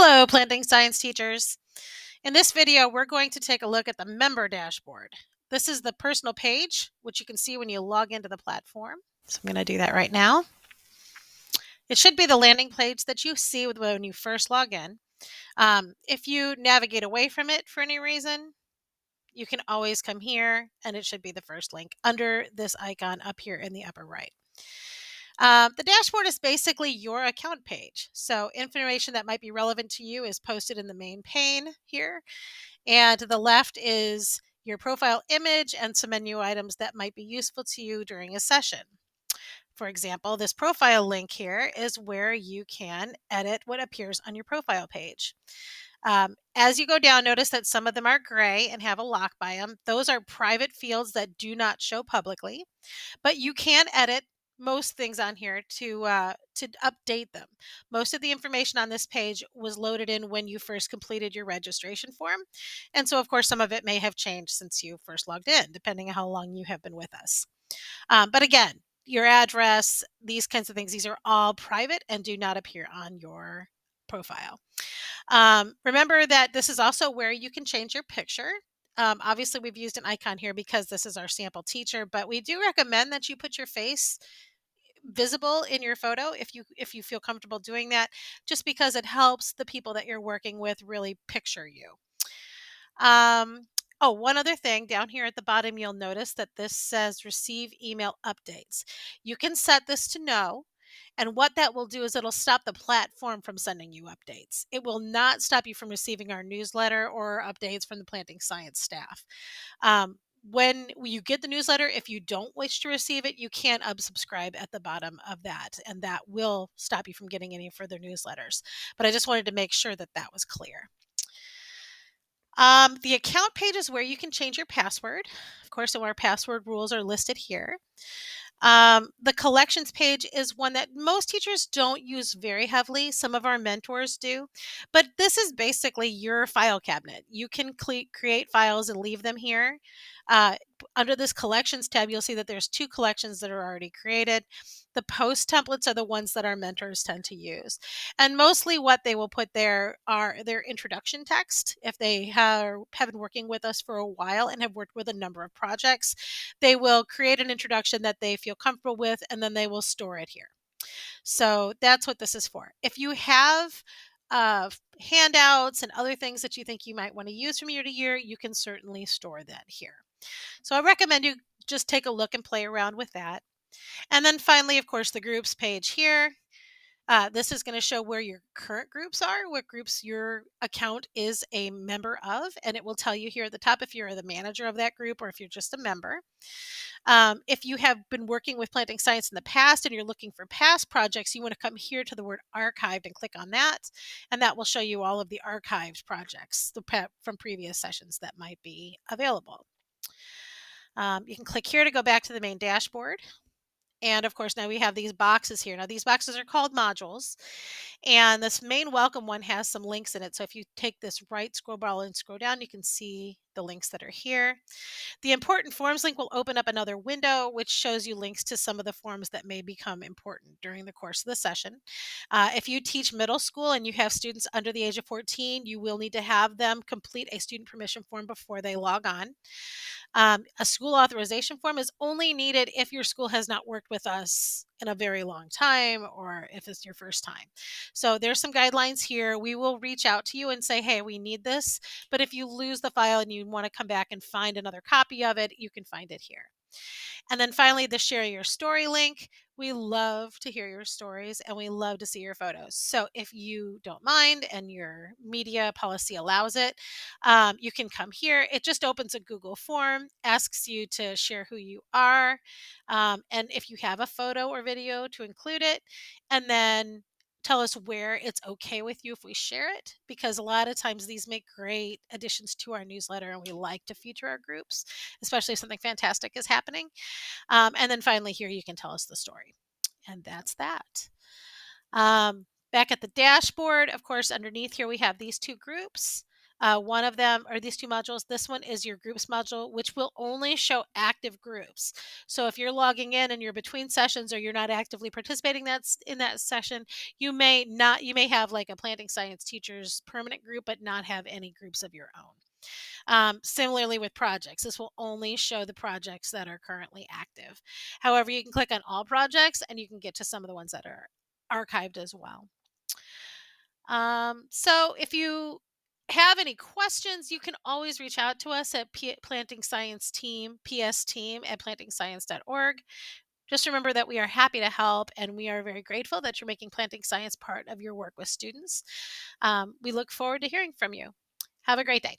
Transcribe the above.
Hello, planting science teachers. In this video, we're going to take a look at the member dashboard. This is the personal page, which you can see when you log into the platform. So I'm going to do that right now. It should be the landing page that you see when you first log in. If you navigate away from it for any reason, you can always come here and it should be the first link under this icon up here in the upper right. The dashboard is basically your account page. So information that might be relevant to you is posted in the main pane here. And to the left is your profile image and some menu items that might be useful to you during a session. For example, this profile link here is where you can edit what appears on your profile page. As you go down, notice that some of them are gray and have a lock by them. Those are private fields that do not show publicly, but you can edit most things on here to update them. Most of the information on this page was loaded in when you first completed your registration form, and so of course some of it may have changed since you first logged in, depending on how long you have been with us. But again, your address, these kinds of things, these are all private and do not appear on your profile. Remember that this is also where you can change your picture. Obviously, we've used an icon here because this is our sample teacher, but we do recommend that you put your face visible in your photo if you feel comfortable doing that, just because it helps the people that you're working with really picture you. Um, oh, one other thing down here at the bottom, you'll notice that this says receive email updates. You can set this to no. And what that will do is it'll stop the platform from sending you updates. It will not stop you from receiving our newsletter or updates from the planting science staff. When you get the newsletter, if you don't wish to receive it, you can unsubscribe at the bottom of that, and that will stop you from getting any further newsletters. But I just wanted to make sure that that was clear. The account page is where you can change your password. Of course, our password rules are listed here. The collections page is one that most teachers don't use very heavily. Some of our mentors do, but this is basically your file cabinet. You can create files and leave them here. Under this collections tab, you'll see that there's two collections that are already created. The post templates are the ones that our mentors tend to use. And mostly what they will put there are their introduction text. If they have been working with us for a while and have worked with a number of projects, they will create an introduction that they feel comfortable with, and then they will store it here. So that's what this is for. If you have handouts and other things that you think you might want to use from year to year, you can certainly store that here. So I recommend you just take a look and play around with that. And then finally, of course, the groups page here. This is going to show where your current groups are, what groups your account is a member of, and it will tell you here at the top if you're the manager of that group or if you're just a member. If you have been working with planting science in the past and you're looking for past projects, you want to come here to the word archived and click on that, and that will show you all of the archived projects from previous sessions that might be available. You can click here to go back to the main dashboard. And of course, now we have these boxes here. Now, these boxes are called modules. And this main welcome one has some links in it. So if you take this right scroll bar and scroll down, you can see the links that are here. The important forms link will open up another window, which shows you links to some of the forms that may become important during the course of the session. If you teach middle school and you have students under the age of 14, you will need to have them complete a student permission form before they log on. A school authorization form is only needed if your school has not worked with us in a very long time or if it's your first time. So there's some guidelines here. We will reach out to you and say, hey, we need this. But if you lose the file and you want to come back and find another copy of it, you can find it here. And then finally, the share your story link. We love to hear your stories and we love to see your photos. So if you don't mind and your media policy allows it, you can come here. It just opens a Google form, asks you to share who you are, and if you have a photo or video to include it, and then tell us where it's okay with you if we share it, because a lot of times these make great additions to our newsletter and we like to feature our groups, especially if something fantastic is happening. And then finally here you can tell us the story. And that's that. Back at the dashboard, of course, underneath here we have these two groups. One of them are these two modules. This one is your groups module, which will only show active groups. So if you're logging in and you're between sessions or you're not actively participating in that session, you may have like a planting science teachers permanent group, but not have any groups of your own. Similarly with projects, this will only show the projects that are currently active. However, you can click on all projects and you can get to some of the ones that are archived as well. So if you have any questions, you can always reach out to us at Planting Science Team, PS Team at plantingscience.org. Just remember that we are happy to help and we are very grateful that you're making planting science part of your work with students. We look forward to hearing from you. Have a great day.